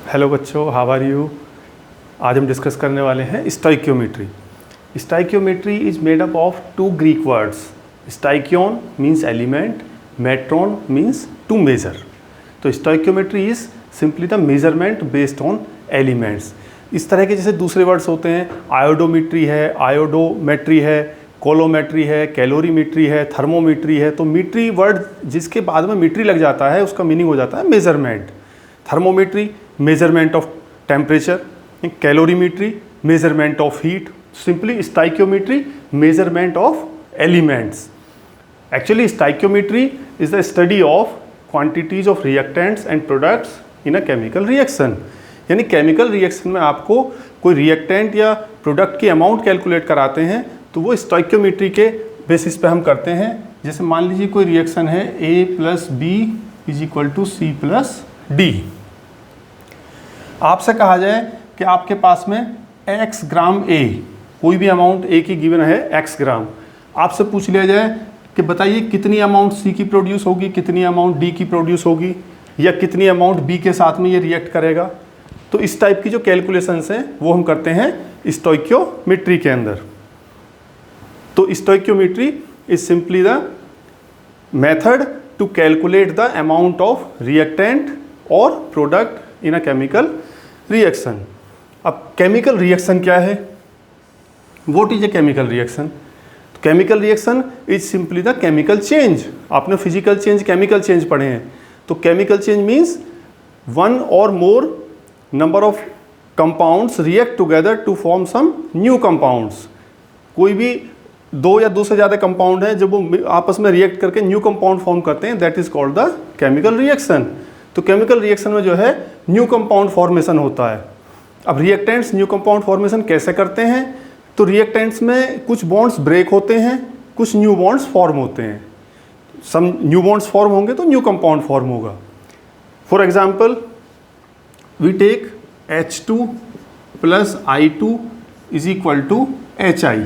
Hello बच्चों, how are you. आज हम डिस्कस करने वाले हैं stoichiometry. Stoichiometry is made up of two Greek words. Stoicheion means element, metron means to measure. तो stoichiometry is simply the measurement based on elements. इस तरह के जैसे दूसरे वर्ड्स होते हैं, आयोडोमेट्री है, आयोडोमेट्री है, कोलोमेट्री है, कैलोरीमेट्री है, थर्मोमेट्री है। तो मीट्री वर्ड जिसके बाद में मीट्री लग जाता है उसका मीनिंग हो जाता है measurement. Thermometry measurement of temperature, calorimetry measurement of heat, simply stoichiometry measurement of elements. Actually stoichiometry is the study of quantities of reactants and products in a chemical reaction. यानी केमिकल रिएक्शन में आपको कोई reactant या product की amount calculate कराते हैं तो वो स्टोइकियोमेट्री के बेसिस पे हम करते हैं। जैसे मान लीजिए कोई रिएक्शन है A+B = C+D। आपसे कहा जाए कि आपके पास में x ग्राम A, कोई भी अमाउंट A की गिवन है x ग्राम। आपसे पूछ लिया जाए कि बताइए कितनी अमाउंट C की प्रोड्यूस होगी, कितनी अमाउंट D की प्रोड्यूस होगी, या कितनी अमाउंट B के साथ में ये रिएक्ट करेगा। तो इस टाइप की जो कैलकुलेशंस हैं वो हम करते हैं स्टोइकियोमेट्री के अंदर। तो stoichiometry is simply the method to calculate the amount of reactant और product in a chemical reaction. अब केमिकल रिएक्शन क्या है? What is a chemical reaction? Chemical reaction is simply the chemical change. आपने physical change, chemical change पढ़े हैं। तो chemical change means one और more number of compounds react together to form some new compounds. कोई भी दो या दो से ज़्यादा कंपाउंड है जब वो आपस में रिएक्ट करके न्यू कंपाउंड फॉर्म करते हैं, that is called the chemical reaction. तो केमिकल रिएक्शन में जो है न्यू कंपाउंड फॉर्मेशन होता है। अब रिएक्टेंट्स न्यू कंपाउंड फॉर्मेशन कैसे करते हैं? तो रिएक्टेंट्स में कुछ बॉन्ड्स ब्रेक होते हैं, कुछ न्यू बॉन्ड्स फॉर्म होते हैं। सम न्यू बॉन्ड्स फॉर्म होंगे तो न्यू कंपाउंड फॉर्म होगा। For example we take H2 + I2 = HI।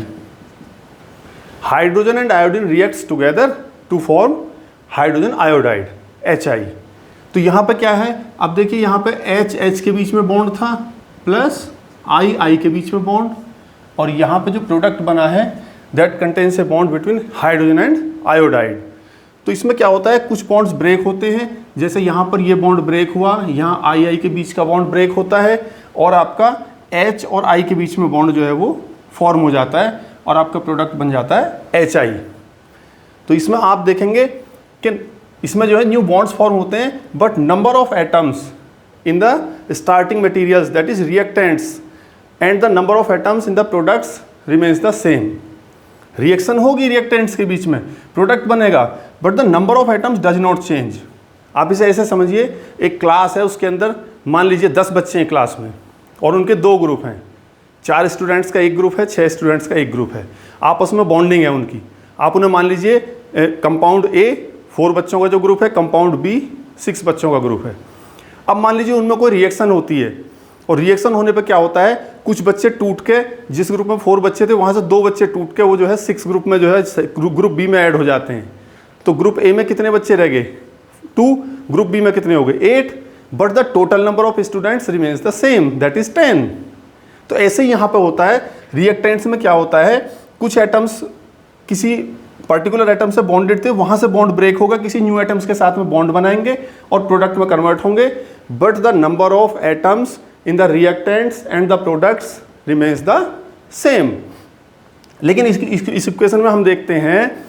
Hydrogen and iodine reacts together to form hydrogen iodide HI। तो यहाँ पे क्या है? अब देखिए यहाँ पे H के बीच में बॉन्ड था प्लस I के बीच में बॉन्ड, और यहाँ पे जो प्रोडक्ट बना है that contains a bond between hydrogen and iodide. तो इसमें क्या होता है, कुछ बॉन्ड्स ब्रेक होते हैं। जैसे यहाँ पर ये बॉन्ड ब्रेक हुआ, यहाँ I के बीच का बॉन्ड ब्रेक होता है और आपका H और I के बीच में बॉन्ड जो है वो फॉर्म हो जाता है और आपका प्रोडक्ट बन जाता है HI। तो इसमें आप देखेंगे कि इसमें जो है न्यू बॉन्ड्स फॉर्म होते हैं, but number of atoms in the starting materials that is reactants and the number of atoms in the products remains the same. Reaction होगी रिएक्टेंट्स के बीच में, प्रोडक्ट बनेगा, but the number of atoms does not change. आप इसे ऐसे समझिए, एक class है, उसके अंदर मान लीजिए 10 बच्चे हैं क्लास में और उनके 2 ग्रुप हैं। 4 स्टूडेंट्स का एक ग्रुप है, 6 स्टूडेंट्स का एक ग्रुप है। आपस में बॉन्डिंग है उनकी। आप उन्हें मान लीजिए कंपाउंड A 4 बच्चों का जो ग्रुप है, कंपाउंड B 6 बच्चों का ग्रुप है। अब मान लीजिए उनमें कोई रिएक्शन होती है, और रिएक्शन होने पर क्या होता है, कुछ बच्चे टूट के, जिस ग्रुप में 4 बच्चे थे वहाँ से 2 बच्चे टूट के वो जो है 6 ग्रुप में जो है ग्रुप B में ऐड हो जाते हैं। तो ग्रुप A में कितने बच्चे रह गए? 2। ग्रुप B में कितने हो गए? 8। But the total number of students remains the same, that is 10। तो ऐसे ही यहाँ पे होता है रिएक्टेंट्स में। क्या होता है, कुछ एटम्स किसी पर्टिकुलर एटम से बॉन्डेड थे, वहाँ से बॉन्ड ब्रेक होगा, किसी न्यू एटम्स के साथ में बॉन्ड बनाएंगे और प्रोडक्ट में कन्वर्ट होंगे, but the number of atoms in the reactants and the products remains the same. लेकिन इस इक्वेशन में हम देखते हैं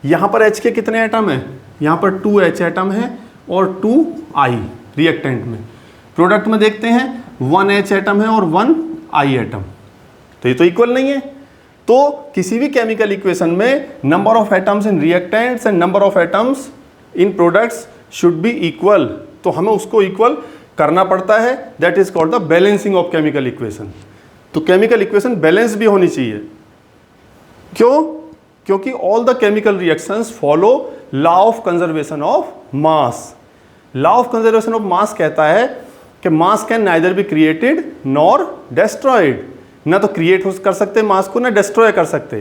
यहाँ पर H के कितने एटम है? यहाँ पर 2H एटम है और 2I रिएक्टेंट में। प्रोडक्ट में देखते हैं 1H एटम है और 1I एटम। तो ये तो इक्वल नहीं है। तो किसी भी केमिकल इक्वेशन में number of atoms in reactants and number of atoms in products should be equal. तो हमें उसको इक्वल करना पड़ता है, that is called the balancing of chemical equation. तो केमिकल इक्वेशन बैलेंस भी होनी चाहिए। क्यों? क्योंकि all the chemical reactions follow law of conservation of mass. Law of conservation of mass कहता है कि मास can neither be created nor destroyed. ना तो क्रिएट कर सकते मास को, ना डिस्ट्रॉय कर सकते।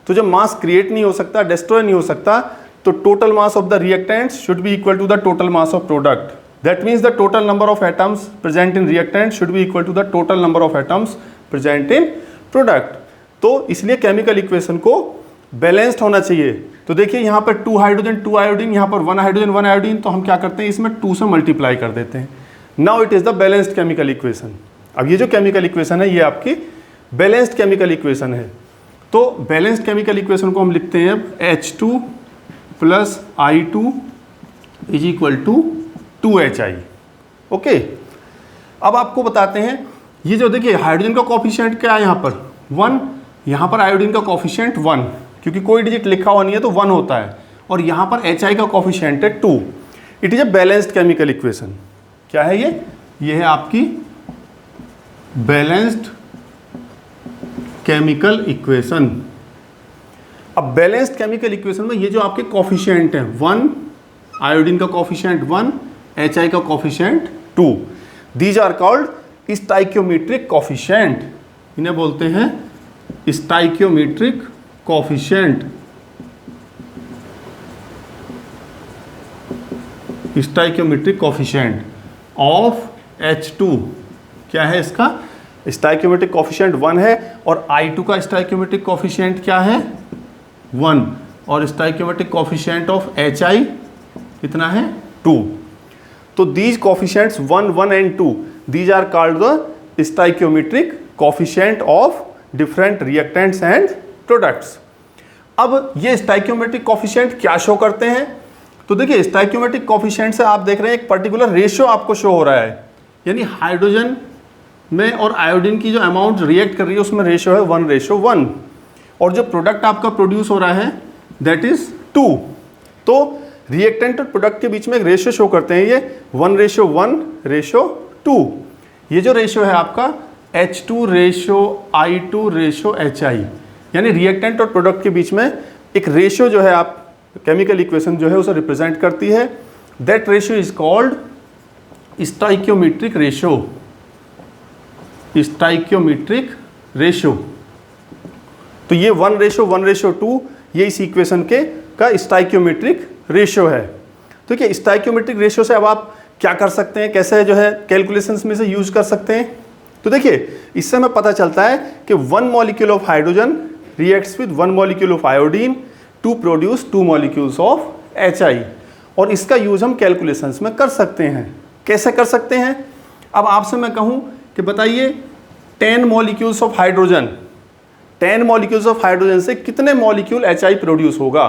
तो जब मास क्रिएट नहीं हो सकता, डिस्ट्रॉय नहीं हो सकता, तो total mass of the reactants should be equal to the total mass of product. That means the total number of atoms present in reactant should be equal to the total number of atoms present in product. तो इसलिए chemical equation को balanced होना चाहिए। तो देखिए यहाँ पर 2 hydrogen 2 iodine, यहाँ पर 1 हाइड्रोजन 1 आयोडीन, तो हम क्या करते हैं इसमें 2 से मल्टीप्लाई कर देते हैं। Now it is the balanced chemical equation. अब ये जो केमिकल इक्वेशन है ये आपकी बैलेंस्ड केमिकल इक्वेशन है। तो बैलेंस्ड केमिकल इक्वेशन को हम लिखते हैं H2 plus I2 is equal to 2HI। Okay, अब आपको बताते हैं ये जो देखिए हाइड्रोजन का कोफिशिएंट क्या है यहाँ पर 1, यहाँ पर आयोडीन का कोफिशिएंट 1, क्योंकि कोई डिजिट लिखा हुआ नहीं है तो 1 होता है, और यहाँ पर HI का कोफिशिएंट है 2। It is a balanced chemical equation. क्या है ये है आपकी बैलेंस्ड केमिकल इक्वेशन। अब बैलेंस्ड केमिकल इक्वेशन में ये जो आपके कोफिशिएंट हैं 1, आयोडीन का कोफिशिएंट 1, HI का coefficient 2, these are called stoichiometric coefficient. इन्हें बोलते हैं stoichiometric coefficient. Stoichiometric coefficient of H2 क्या है इसका स्टाइक्योमेट्रिक कोफिशिएंट 1 है, और I2 का स्टाइक्योमेट्रिक कोफिशिएंट क्या है 1, और स्टाइक्योमेट्रिक कोफिशिएंट ऑफ HI कितना है 2। तो these coefficients 1, 1 and 2 these are called the stoichiometric coefficient of different reactants and products. अब ये स्टाइक्योमेट्रिक कोफिशिएंट क्या शो करते हैं? तो देखिए स्टाइक्योमेट्रिक कोफिशिएंट से आप देख रहे हैं एक पर्टिकुलर रेशियो आपको शो हो रहा है, यानी हाइड्रोजन में और आयोडीन की जो अमाउंट रिएक्ट कर रही है उसमें रेशियो है 1:1, और जो प्रोडक्ट आपका प्रोड्यूस हो रहा है दैट इज 2। तो रिएक्टेंट और प्रोडक्ट के बीच में एक रेशियो शो करते हैं ये 1:1:2। ये जो रेशियो है आपका H2:I2:HI, यानी रिएक्टेंट और प्रोडक्ट के बीच में एक रेशियो जो है आप केमिकल इक्वेशन जो है उसे रिप्रेजेंट करती है। That ratio is called stoichiometric ratio. Stoichiometric ratio, तो ये 1:1:2 ये इस इक्वेशन के का स्टाइक्योमेट्रिक रेशियो है। तो क्या स्टाइक्योमेट्रिक रेशियो से अब आप क्या कर सकते हैं, कैसे जो है कैलकुलेशंस में से यूज कर सकते हैं? तो देखिए इससे हमें पता चलता है कि 1 molecule of hydrogen reacts with 1 molecule of iodine to produce 2 molecules of HI, और इसका यूज हम कैलकुलेशंस में कर सकते हैं। कैसे कर सकते हैं? अब आपसे मैं कहूँ कि बताइए 10 molecules of hydrogen, 10 molecules of hydrogen से कितने मॉलिक्यूल HI प्रोड्यूस होगा?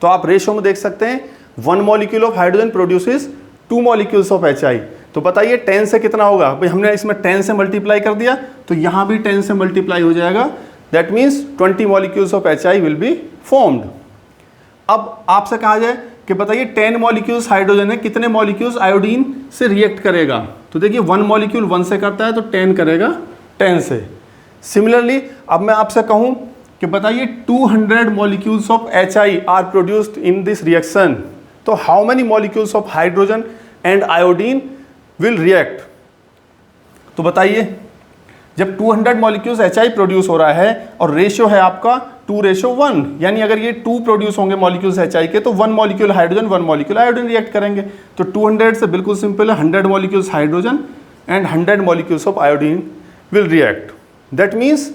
तो आप रेशियो में देख सकते हैं 1 molecule of hydrogen produces 2 molecules of HI। तो बताइए 10 से कितना होगा? भाई हमने इसमें 10 से मल्टीप्लाई कर दिया तो यहाँ भी 10 से मल्टीप्लाई हो जाएगा। That means 20 molecules of HI will be formed. अब आपसे कहा जाए कि बताइए 10 मॉलिक्यूल्स हाइड्रोजन है, कितने मॉलिक्यूल्स आयोडीन से रिएक्ट करेगा? तो देखिए 1 मॉलिक्यूल 1 से करता है तो 10 करेगा 10 से। सिमिलरली अब मैं आपसे कहूँ कि बताइए 200 molecules of HI are produced in this reaction, तो how many molecules of hydrogen and iodine will react? तो बताइए जब 200 मॉलिक्यूल्स HI प्रोड्यूस हो रहा है और रेशियो है आपका 2:1, यानी अगर ये 2 प्रोड्यूस होंगे मॉलिक्यूल्स HI के तो 1 molecule hydrogen 1 molecule iodine react करेंगे। तो 200 से बिल्कुल सिंपल है 100 molecules hydrogen and 100 molecules of iodine will react. That means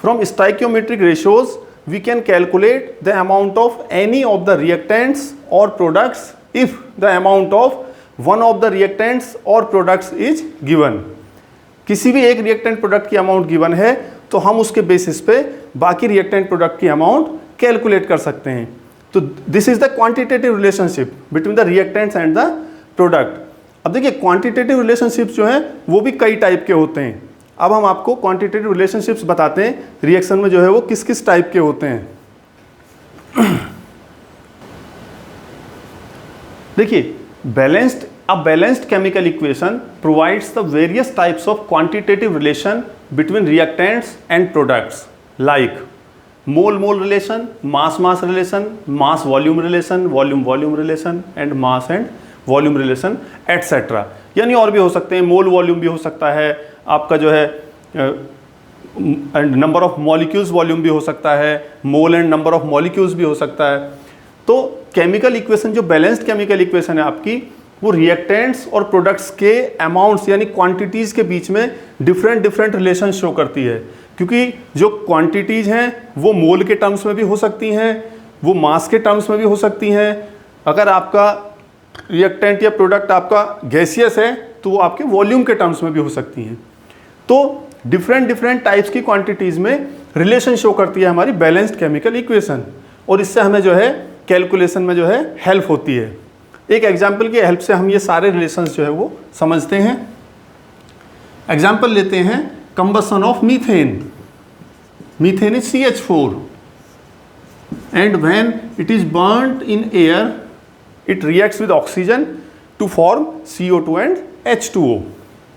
from stoichiometric ratios we can calculate the amount of any of the reactants or products if the amount of one of the reactants or products is given। किसी भी एक reactant product की amount given है तो हम उसके basis पे बाकी रिएक्टेंट प्रोडक्ट की अमाउंट कैलकुलेट कर सकते हैं। तो this is the quantitative relationship between the reactants and the product. अब देखिए क्वांटिटेटिव रिलेशनशिप्स जो हैं वो भी कई टाइप के होते हैं। अब हम आपको क्वांटिटेटिव रिलेशनशिप्स बताते हैं रिएक्शन में जो है वो किस किस टाइप के होते हैं। देखिए balanced chemical equation provides the various types of quantitative relation between reactants and products like mole relation, mass relation, mass volume relation, volume relation and mass and volume relation etcetera. यानी और भी हो सकते हैं, मोल वॉल्यूम भी हो सकता है आपका जो है, and number of molecules volume भी हो सकता है, mole and number of molecules भी हो सकता है। तो केमिकल इक्वेशन जो बैलेंस्ड केमिकल इक्वेशन है आपकी वो रिएक्टेंट्स और प्रोडक्ट्स के अमाउंट्स यानी क्वांटिटीज़ के बीच में डिफरेंट रिलेशन शो करती है, क्योंकि जो क्वांटिटीज़ हैं वो मोल के टर्म्स में भी हो सकती हैं, वो मास के टर्म्स में भी हो सकती हैं। अगर आपका रिएक्टेंट या प्रोडक्ट आपका गैसियस है तो वो आपके वॉल्यूम के टर्म्स में भी हो सकती हैं। तो डिफरेंट टाइप्स की क्वांटिटीज़ में रिलेशन शो करती है हमारी बैलेंस्ड केमिकल इक्वेशन, और इससे हमें जो है कैलकुलेशन में जो है हेल्प होती है। एक एग्जाम्पल की हेल्प से हम ये सारे रिलेशंस जो है वो समझते हैं। एग्जाम्पल लेते हैं combustion of methane. Methane is CH4 and when it is burnt in air it reacts with oxygen to form CO2 and H2O.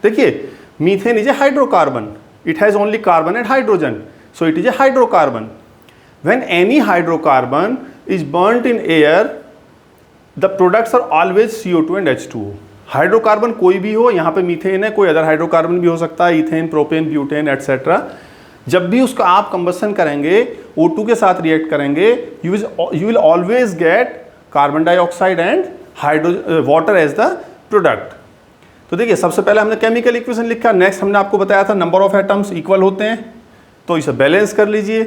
देखिए, methane is a hydrocarbon, it has only carbon and hydrogen, so it is a hydrocarbon. When any hydrocarbon is burnt in air, the products are always CO2 and H2O. Hydrocarbon कोई भी हो, यहाँ पे methane है, कोई other hydrocarbon भी हो सकता है, इथेन, प्रोपेन, ब्यूटेन एटसेट्रा। जब भी उसका आप कंबसन करेंगे, O2 के साथ रिएक्ट करेंगे, you will always get carbon dioxide and water as the product. तो देखिए, सबसे पहले हमने केमिकल इक्वेशन लिखा, नेक्स्ट हमने आपको बताया था नंबर ऑफ एटम्स इक्वल होते हैं, तो इसे बैलेंस कर लीजिए।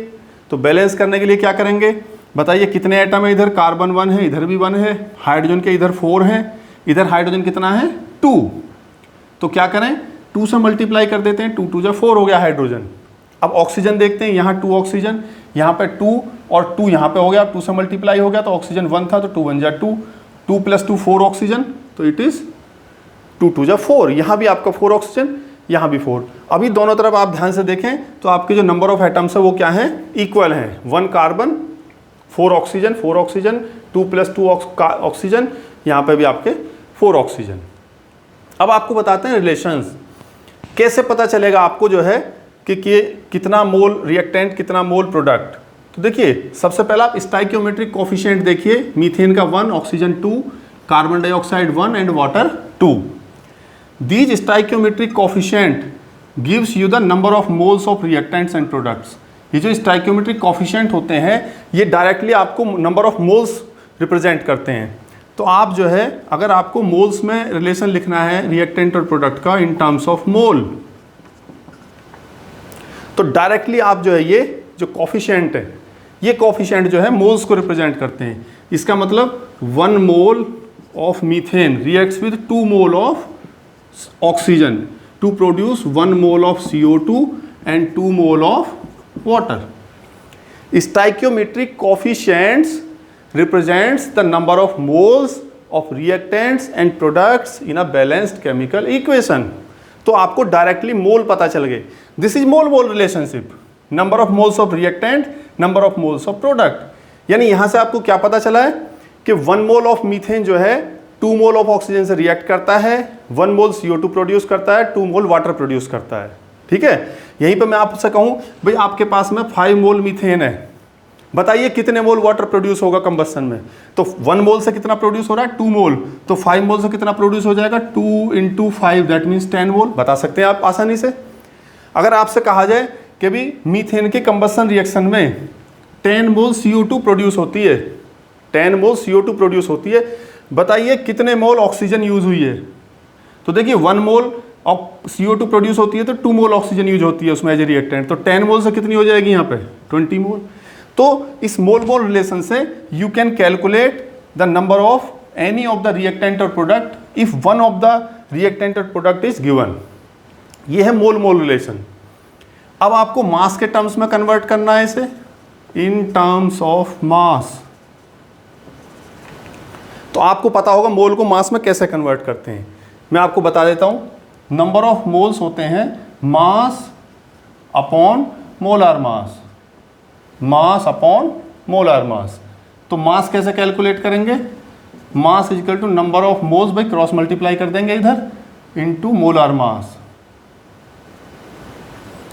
तो बैलेंस करने के लिए क्या करेंगे, बताइए कितने एटम है, इधर कार्बन 1 है, इधर भी 1 है, हाइड्रोजन के इधर 4 हैं, इधर हाइड्रोजन कितना है 2। तो क्या करें, 2 से मल्टीप्लाई कर देते हैं, 2 2 जा 4 हो गया हाइड्रोजन। अब ऑक्सीजन देखते हैं, यहाँ 2 ऑक्सीजन, यहाँ पे 2 और 2 यहाँ पे हो गया, 2 से मल्टीप्लाई हो गया, तो ऑक्सीजन 1 था तो 2 1 जा 2, 2 + 2 4 ऑक्सीजन, तो इट इज़ 2 2 जा 4। यहाँ भी आपका 4 ऑक्सीजन, यहाँ भी 4। अभी दोनों तरफ आप ध्यान से देखें तो आपके जो नंबर ऑफ एटम्स है वो क्या है, इक्वल हैं। 1 कार्बन, 4 ऑक्सीजन, 4 ऑक्सीजन, 2 + 2 ऑक्सीजन, यहाँ पे भी आपके 4 ऑक्सीजन। अब आपको बताते हैं रिलेशंस, कैसे पता चलेगा आपको जो है कि कितना मोल रिएक्टेंट, कितना मोल प्रोडक्ट। तो देखिए, सबसे पहला आप स्टाइकियोमेट्रिक कोफिशिएंट देखिए, मीथेन का 1, oxygen 2, carbon dioxide 1 and water 2। These stoichiometric coefficient gives you the number of moles of reactants and products. ये जो stoichiometric coefficient होते हैं ये डायरेक्टली आपको नंबर ऑफ मोल्स रिप्रेजेंट करते हैं। तो आप जो है, अगर आपको मोल्स में रिलेशन लिखना है रिएक्टेंट और प्रोडक्ट का इन टर्म्स ऑफ मोल, तो डायरेक्टली आप जो है ये जो कोफिशिएंट है, ये कोफिशिएंट जो है मोल्स को रिप्रेजेंट करते हैं। इसका मतलब 1 mole of methane reacts with 2 mole of oxygen to produce 1 mole of CO2 and 2 mole of water. Stoichiometric coefficients represents the number of moles of reactants and products in a balanced chemical equation. तो आपको directly मोल पता चल गए। This is mole relationship, number of moles of reactant, number of moles of product. यानी यहाँ से आपको क्या पता चला है कि 1 मोल ऑफ मीथेन जो है 2 मोल ऑफ ऑक्सीजन से रिएक्ट करता है, 1 मोल CO2 प्रोड्यूस करता है, 2 मोल वाटर प्रोड्यूस करता है। ठीक है, यहीं पे मैं आपसे कहूँ भाई आपके पास में 5 मोल मीथेन है, बताइए कितने मोल वाटर प्रोड्यूस होगा कंबस्शन में। तो 1 मोल से कितना प्रोड्यूस हो रहा है, 2 मोल, तो 5 मोल से कितना प्रोड्यूस हो जाएगा, 2 × 5 दैट मीन्स 10 मोल। बता सकते हैं आप आसानी से। अगर आपसे कहा जाए कि भी मीथेन के कंबस्शन रिएक्शन में 10 मोल CO2 प्रोड्यूस होती है, 10 मोल CO2 प्रोड्यूस होती है, बताइए कितने मोल ऑक्सीजन यूज हुई है। तो देखिए 1 मोल CO2 प्रोड्यूस होती है तो 2 मोल ऑक्सीजन यूज होती है उसमें एज ए रिएक्टेंट, तो 10 मोल से कितनी हो जाएगी यहाँ पे 20 मोल। तो इस मोल रिलेशन से you can calculate the number of any of the reactant और product if one of the reactant और प्रोडक्ट इज गिवन। ये है मोल रिलेशन। अब आपको मास के टर्म्स में कन्वर्ट करना है इसे, इन टर्म्स ऑफ मास। तो आपको पता होगा मोल को मास में कैसे कन्वर्ट करते हैं, मैं आपको बता देता हूं। नंबर ऑफ मोल्स होते हैं mass upon molar mass, mass upon molar mass. तो मास कैसे कैलकुलेट करेंगे, mass is equal to number of moles by cross multiply कर देंगे इधर इनटू मोलार मास।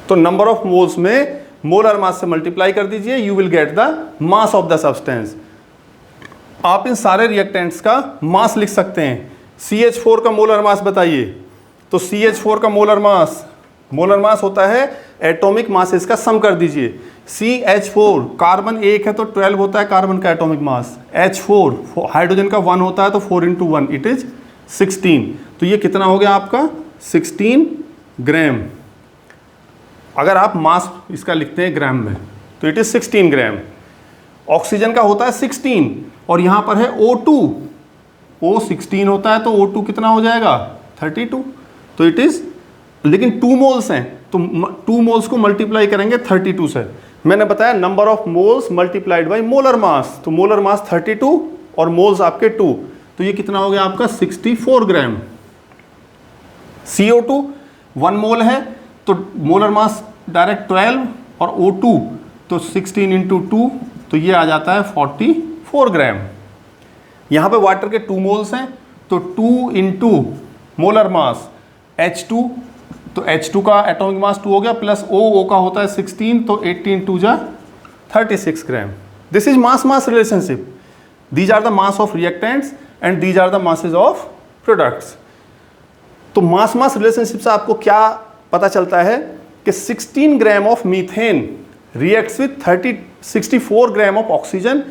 तो नंबर ऑफ मोल्स में मोलार मास से मल्टीप्लाई कर दीजिए, you will get the mass of the substance. आप इन सारे रिएक्टेंट्स का मास लिख सकते हैं। CH4 का मोलर मास बताइए, तो CH4 का मोलर मास होता है एटॉमिक मासेस का सम कर दीजिए। CH4 कार्बन 1 है तो 12 होता है कार्बन का एटॉमिक मास, H4 हाइड्रोजन का 1 होता है तो 4 × 1 इट इज 16, तो ये कितना हो गया आपका 16 ग्राम। अगर आप मास इसका लिखते हैं ग्राम में तो इट इज 16 ग्राम। ऑक्सीजन का होता है 16 और यहां पर है O2, O 16 होता है तो O2 कितना हो जाएगा 32, तो इट इज, लेकिन 2 मोल्स हैं तो 2 मोल्स को मल्टीप्लाई करेंगे 32 से। मैंने बताया number of moles multiplied by molar mass, तो मोलर मास 32 और मोल्स आपके 2, तो ये कितना हो गया आपका 64 ग्राम। CO2 1 मोल है तो मोलर मास डायरेक्ट 12 और O2 तो 16 इंटू 2 तो ये आ जाता है 44 ग्राम। यहाँ पे वाटर के 2 मोल्स हैं तो 2 इंटू मोलर मास H2, तो H2 का एटॉमिक मास 2 हो गया प्लस O का होता है 16 तो 18 2 जा 36 gram. This is mass mass relationship. These are the mass of reactants and these are the masses of products. तो मास मास रिलेशनशिप से आपको क्या पता चलता है कि 16 gram of methane reacts with 64 gram of oxygen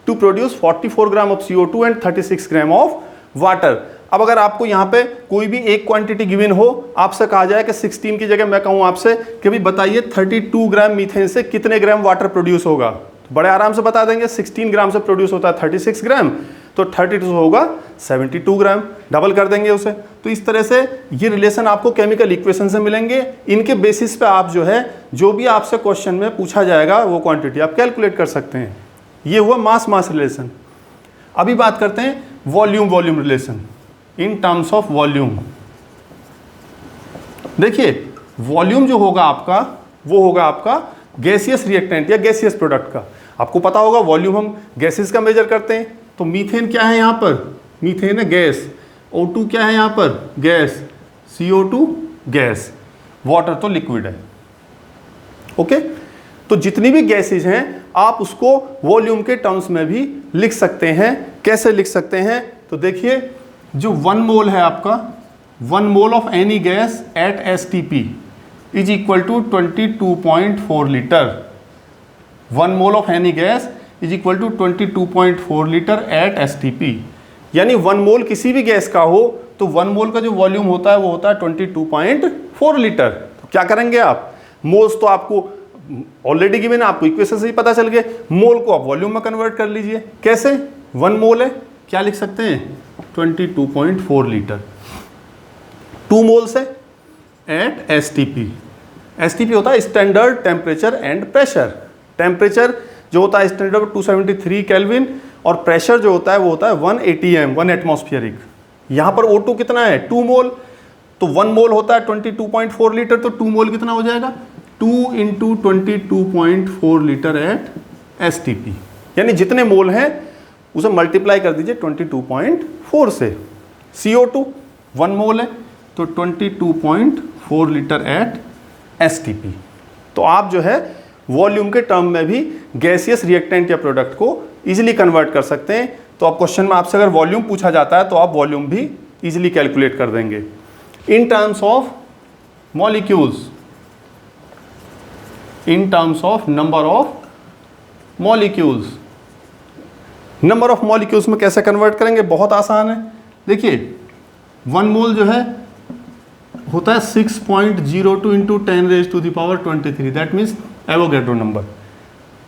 to produce 44 gram of CO2 and 36 gram of water. अब अगर आपको यहाँ पे कोई भी एक क्वांटिटी गिवन हो, आपसे कहा जाए कि 16 की जगह मैं कहूँ आपसे कि भाई बताइए 32 ग्राम मीथेन से कितने ग्राम वाटर प्रोड्यूस होगा, तो बड़े आराम से बता देंगे 16 ग्राम से प्रोड्यूस होता है 36 ग्राम तो 32 होगा 72 ग्राम, डबल कर देंगे उसे। तो इस तरह से ये रिलेशन आपको केमिकल इक्वेशन से मिलेंगे। इनके बेसिस पे आप जो है जो भी आपसे क्वेश्चन में पूछा जाएगा वो क्वांटिटी आप कैलकुलेट कर सकते हैं। ये हुआ मास मास रिलेशन। अभी बात करते हैं volume volume relation in terms of volume. देखिए वॉल्यूम जो होगा आपका वो होगा आपका गैसियस रिएक्टेंट या गैसियस प्रोडक्ट का। आपको पता होगा वॉल्यूम हम गैसेस का मेजर करते हैं, तो मीथेन क्या है यहाँ पर, मीथेन है गैस, O2 क्या है यहाँ पर गैस, CO2 गैस, वाटर तो लिक्विड है। ओके, तो जितनी भी गैसेज हैं आप उसको वॉल्यूम के टर्म्स में भी लिख सकते हैं। कैसे लिख सकते हैं, तो देखिए जो 1 मोल है आपका, 1 mole of any gas at STP is equal to 22.4 litre. 1 mole of any gas is equal to 22.4 litre at STP, यानी 1 मोल किसी भी गैस का हो तो 1 मोल का जो वॉल्यूम होता है वो होता है 22.4 लीटर। तो क्या करेंगे आप, मोल्स तो आपको ऑलरेडी गिवन है, आपको इक्वेशन से ही पता चल गया, मोल को आप वॉल्यूम में कन्वर्ट कर लीजिए। कैसे, 1 मोल है क्या लिख सकते हैं 22.4 लीटर, 2 मोल्स है एट STP। STP होता है standard temperature and pressure. Temperature जो होता है स्टैंडर्ड 273 केल्विन और प्रेशर जो होता है वो होता है 1 ATM 1 एटमॉस्फेरिक। यहाँ पर O2 कितना है 2 मोल, तो 1 मोल होता है 22.4 लीटर, तो 2 मोल कितना हो जाएगा 2 इंटू 22.4 लीटर एट STP, यानी जितने मोल हैं उसे मल्टीप्लाई कर दीजिए 22.4 से। CO2 1 मोल है तो 22.4 लीटर एट STP। तो आप जो है वॉल्यूम के टर्म में भी गैसियस रिएक्टेंट या प्रोडक्ट को इजीली कन्वर्ट कर सकते हैं। तो आप क्वेश्चन में आपसे अगर वॉल्यूम पूछा जाता है तो आप वॉल्यूम भी इजीली कैलकुलेट कर देंगे। In terms of molecules, in terms of number of molecules, number of molecules में कैसे कन्वर्ट करेंगे, बहुत आसान है। देखिए 1 मोल जो है होता है 6.02 into 10⁻⁻23, that means Avogadro number.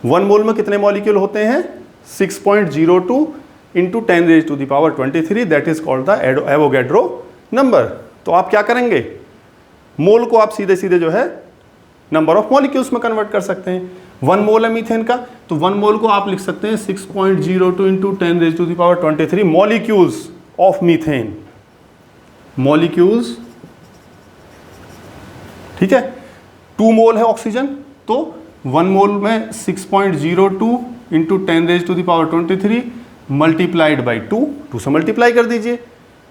1 मोल में कितने मॉलिक्यूल होते हैं 6.02 into 10⁻23, that is called the Avogadro number. तो आप क्या करेंगे, मोल को आप सीधे सीधे जो है नंबर ऑफ मॉलिक्यूल्स में कन्वर्ट कर सकते हैं। 1 मोल है मीथेन का तो 1 मोल को आप लिख सकते हैं 6.02 into 10⁻23 molecules of methane, molecules, ठीक है। 2 मोल है ऑक्सीजन तो 1 मोल में 6.02 इंटू 10⁻23 मल्टीप्लाइड बाई 2 से मल्टीप्लाई कर दीजिए।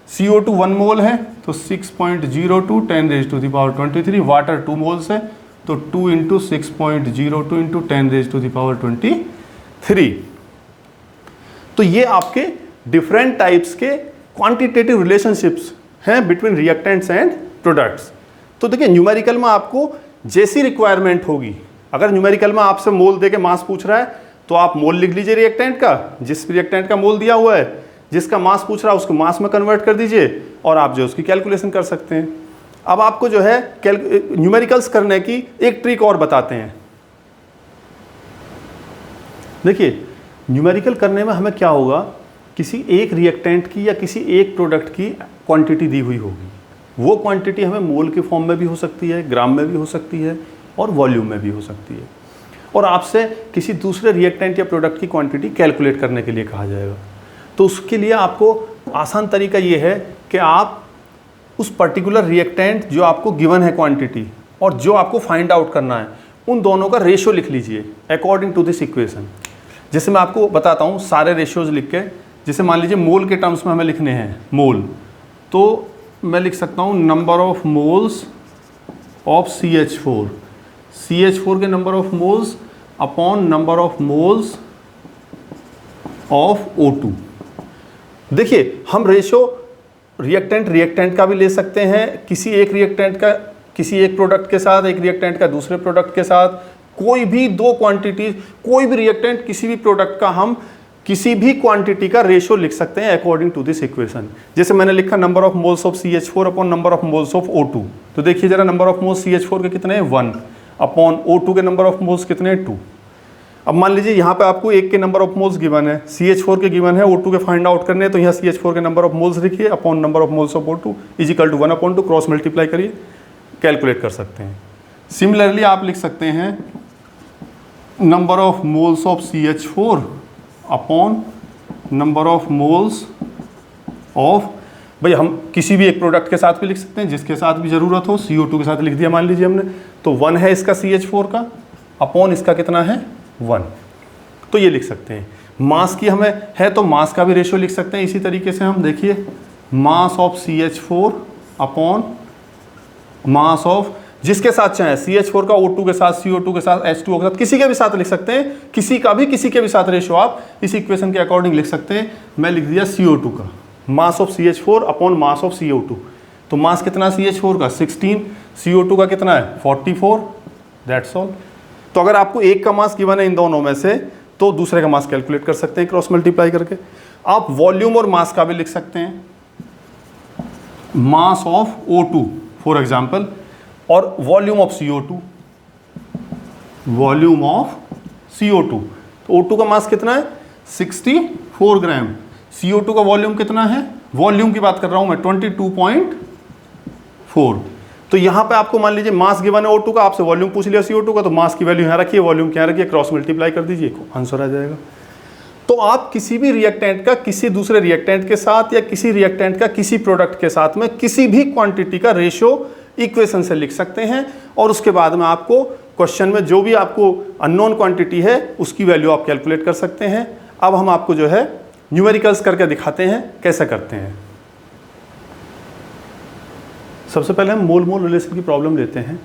CO2 1 मोल है तो 6.02 10⁻23, वाटर 2 मोल्स है तो 2 इंटू 6.02 इंटू 10⁻23। तो ये आपके डिफरेंट टाइप्स के क्वांटिटेटिव रिलेशनशिप्स हैं बिटवीन रिएक्टेंट्स एंड प्रोडक्ट्स। तो देखिए न्यूमेरिकल में आपको जैसी रिक्वायरमेंट होगी, अगर न्यूमेरिकल में आपसे मोल दे के मास पूछ रहा है तो आप मोल लिख लीजिए रिएक्टेंट का, जिस रिएक्टेंट का मोल दिया हुआ है, जिसका मास पूछ रहा है उसको मास में कन्वर्ट कर दीजिए और आप जो उसकी कैलकुलेशन कर सकते हैं। अब आपको जो है न्यूमेरिकल्स करने की एक ट्रिक और बताते हैं। देखिए न्यूमेरिकल करने में हमें क्या होगा, किसी एक रिएक्टेंट की या किसी एक प्रोडक्ट की क्वांटिटी दी हुई होगी। वो क्वांटिटी हमें मोल के फॉर्म में भी हो सकती है, ग्राम में भी हो सकती है और वॉल्यूम में भी हो सकती है। और आपसे किसी दूसरे रिएक्टेंट या प्रोडक्ट की क्वांटिटी कैलकुलेट करने के लिए कहा जाएगा। तो उसके लिए आपको आसान तरीका ये है कि आप उस पर्टिकुलर रिएक्टेंट जो आपको गिवन है क्वांटिटी और जो आपको फाइंड आउट करना है, उन दोनों का रेशियो लिख लीजिए अकॉर्डिंग टू दिस इक्वेशन। जैसे मैं आपको बताता हूँ सारे रेशियोज लिख के। जैसे मान लीजिए मोल के टर्म्स में हमें लिखने हैं मोल, तो मैं लिख सकता हूँ number of moles of CH4, CH4 के number of moles upon number of moles of O2। देखिए हम रेशियो रिएक्टेंट का भी ले सकते हैं, किसी एक रिएक्टेंट का किसी एक प्रोडक्ट के साथ, एक रिएक्टेंट का दूसरे प्रोडक्ट के साथ, कोई भी दो क्वांटिटी, कोई भी रिएक्टेंट किसी भी प्रोडक्ट का हम किसी भी क्वांटिटी का रेशियो लिख सकते हैं अकॉर्डिंग टू दिस इक्वेशन। जैसे मैंने लिखा number of moles of CH4 upon number of moles of O2। तो देखिए जरा नंबर ऑफ मोल्स CH4 के कितने हैं 1 अपॉन O2 के नंबर ऑफ मोल्स कितने हैं 2। अब मान लीजिए यहाँ पे आपको एक के नंबर ऑफ मोल्स गिवन है, CH4 के गिवन है, O2 के फाइंड आउट करने हैं, तो यहाँ CH4 के नंबर ऑफ मोल्स लिखिए upon number of moles of O2 is equal to 1/2, cross multiply करिए, कैलकुलेट कर सकते हैं। सिमिलरली आप लिख सकते हैं number of moles of CH4 upon number of moles of, भाई हम किसी भी एक प्रोडक्ट के साथ भी लिख सकते हैं, जिसके साथ भी ज़रूरत हो। CO2 के साथ लिख दिया मान लीजिए हमने, तो 1 है इसका CH4 का अपॉन इसका कितना है 1। तो ये लिख सकते हैं। मास की हमें है तो मास का भी रेशियो लिख सकते हैं इसी तरीके से हम। देखिए mass of CH4 upon mass of, जिसके साथ चाहे CH4 का O2 के साथ, CO2 के साथ, H2O के साथ, किसी के भी साथ लिख सकते हैं। किसी के भी साथ रेशियो आप इस इक्वेशन के अकॉर्डिंग लिख सकते हैं। मैं लिख दिया CO2 का mass of CH4 upon mass of CO2। तो मास कितना CH4 का 16, CO2 का कितना है 44, दैट्स ऑल। तो अगर आपको एक का मास गिवन है इन दोनों में से, तो दूसरे का मास कैलकुलेट कर सकते हैं क्रॉस मल्टीप्लाई करके। आप वॉल्यूम और मास का भी लिख सकते हैं, mass of O2 for example और volume of CO2, volume of CO2। तो O2 का मास कितना है 64 ग्राम, CO2 का वॉल्यूम कितना है, वॉल्यूम की बात कर रहा हूं मैं 22.4। तो यहां पे आपको मान लीजिए मास गिवन है O2 का, आपसे वॉल्यूम पूछ लिया CO2 का, तो मास की वैल्यू यहां रखिए, वॉल्यूम क्या रखिए, क्रॉस मल्टीप्लाई कर दीजिए, आंसर आ जाएगा। तो आप किसी भी रिएक्टेंट का किसी दूसरे रिएक्टेंट के साथ या किसी रिएक्टेंट का किसी प्रोडक्ट के साथ में किसी भी क्वांटिटी का रेशियो इक्वेशन से लिख सकते हैं, और उसके बाद में आपको क्वेश्चन में जो भी आपको अननोन क्वांटिटी है उसकी वैल्यू आप कैलकुलेट कर सकते हैं। अब हम आपको जो है न्यूमेरिकल्स करके दिखाते हैं कैसे करते हैं। सबसे पहले हम मोल मोल रिलेशन की प्रॉब्लम लेते हैं।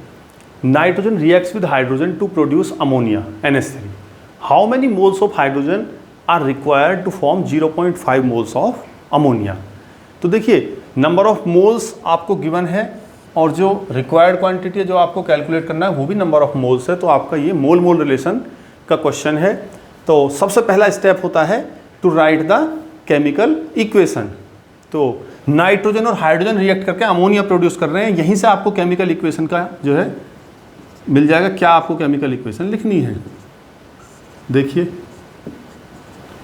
Nitrogen reacts with hydrogen to produce ammonia NH3। How many moles of hydrogen are required to form 0.5 moles of ammonia. तो देखिए नंबर ऑफ मोल्स आपको गिवन है और जो रिक्वायर्ड क्वांटिटी है जो आपको कैलकुलेट करना है वो भी नंबर ऑफ मोल्स है। तो आपका ये मोल मोल रिलेशन का क्वेश्चन है। तो सबसे पहला स्टेप होता है to write the chemical equation. तो नाइट्रोजन और हाइड्रोजन रिएक्ट करके अमोनिया प्रोड्यूस कर रहे हैं, यहीं से आपको केमिकल इक्वेशन का जो है मिल जाएगा। क्या आपको केमिकल इक्वेशन लिखनी है, देखिए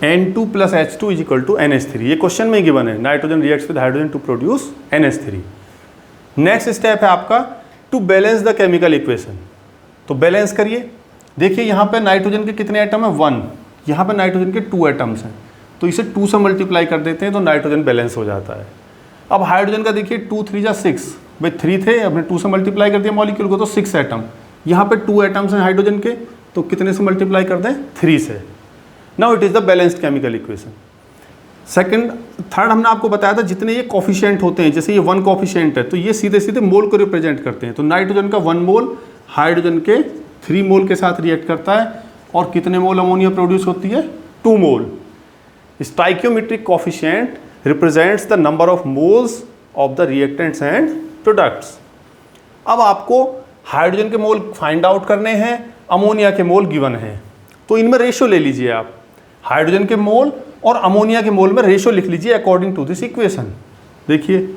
N2 + H2 = NH3। ये क्वेश्चन में गिवन है, nitrogen reacts with hydrogen to produce NH3। Next step है आपका to balance the chemical equation. तो बैलेंस करिए। देखिए यहाँ पे नाइट्रोजन के कितने एटम है 1, यहाँ पे नाइट्रोजन के 2 एटम्स हैं, तो इसे 2 से मल्टीप्लाई कर देते हैं तो नाइट्रोजन बैलेंस हो जाता है। अब हाइड्रोजन का देखिए 2 3 जा 6, भाई 3 थे, हमने 2 से मल्टीप्लाई कर दिया मॉलिक्यूल को तो 6 एटम। यहाँ पे 2 एटम्स हैं हाइड्रोजन के, तो कितने से मल्टीप्लाई कर दें 3 से। Now it is the balanced chemical equation. Third हमने आपको बताया था जितने ये कॉफिशिएंट होते हैं, जैसे ये 1 कॉफिशिएंट है तो ये सीधे सीधे मोल को रिप्रेजेंट करते हैं। तो नाइट्रोजन का 1 मोल हाइड्रोजन के 3 मोल के साथ रिएक्ट करता है, और कितने मोल अमोनिया प्रोड्यूस होती है 2 mole. Stoichiometric coefficient represents the number of moles of the reactants and products. अब आपको हाइड्रोजन के मोल फाइंड आउट करने हैं, अमोनिया के मोल गिवन हैं, तो इनमें रेशियो ले लीजिए आप। हाइड्रोजन के मोल और अमोनिया के मोल में रेशियो लिख लीजिए अकॉर्डिंग टू दिस इक्वेशन। देखिए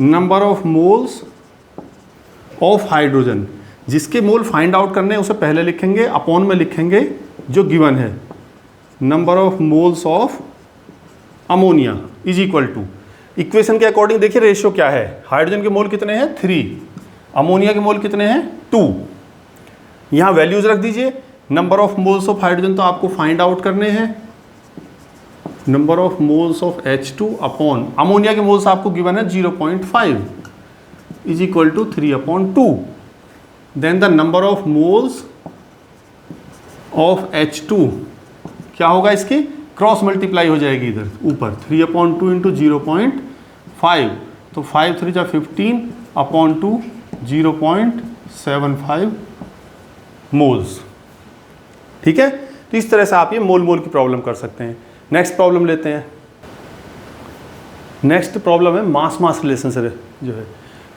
number of moles of hydrogen, जिसके मोल फाइंड आउट करने हैं उसे पहले लिखेंगे, अपॉन में लिखेंगे जो गिवन है number of moles of ammonia is equal to, equation के अकॉर्डिंग देखिए रेशियो क्या है, हाइड्रोजन के मोल कितने हैं 3, अमोनिया के मोल कितने हैं 2। यहाँ वैल्यूज रख दीजिए, number of moles of hydrogen तो आपको फाइंड आउट करने हैं, number of moles of H2 upon ammonia के मोल्स आपको गिवन है 0.5 is equal to 3/2। Then the number of moles of H2 क्या होगा, इसकी क्रॉस मल्टीप्लाई हो जाएगी इधर ऊपर 3/2 इंटू 0.5, तो 5 3 जा 15/2 0.75 मोल्स। ठीक है, तो इस तरह से आप ये मोल मोल की प्रॉब्लम कर सकते हैं। नेक्स्ट प्रॉब्लम लेते हैं। नेक्स्ट प्रॉब्लम है मास मास रिलेशन से जो है,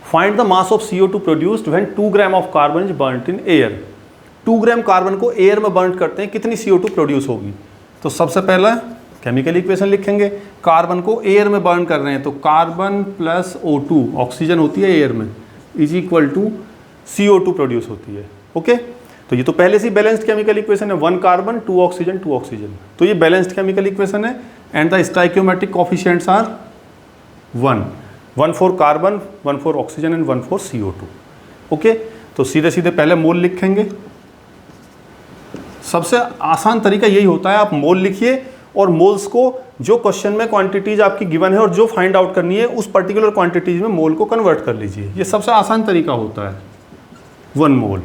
find the mass of CO2 produced when 2 gram of carbon is burned in air. 2 gram carbon को एयर में बर्न करते हैं, कितनी CO2 प्रोड्यूस होगी। तो सबसे पहला केमिकल इक्वेशन लिखेंगे, कार्बन को एयर में बर्न कर रहे हैं तो कार्बन प्लस O2, ऑक्सीजन होती है एयर में, is equal to CO2 produce होती है। ओके, तो ये तो पहले से बैलेंस्ड केमिकल इक्वेशन है, 1 कार्बन 2 ऑक्सीजन 2 ऑक्सीजन, तो ये बैलेंस्ड केमिकल इक्वेशन है। And the stoichiometric coefficients are 1 for carbon, 1 for oxygen and 1 for CO2। Okay, तो सीधे सीधे पहले मोल लिखेंगे। सबसे आसान तरीका यही होता है, आप मोल लिखिए और मोल्स को जो क्वेश्चन में क्वांटिटीज आपकी गिवन है और जो फाइंड आउट करनी है उस पर्टिकुलर क्वांटिटीज में मोल को कन्वर्ट कर लीजिए। ये सबसे आसान तरीका होता है। 1 मोल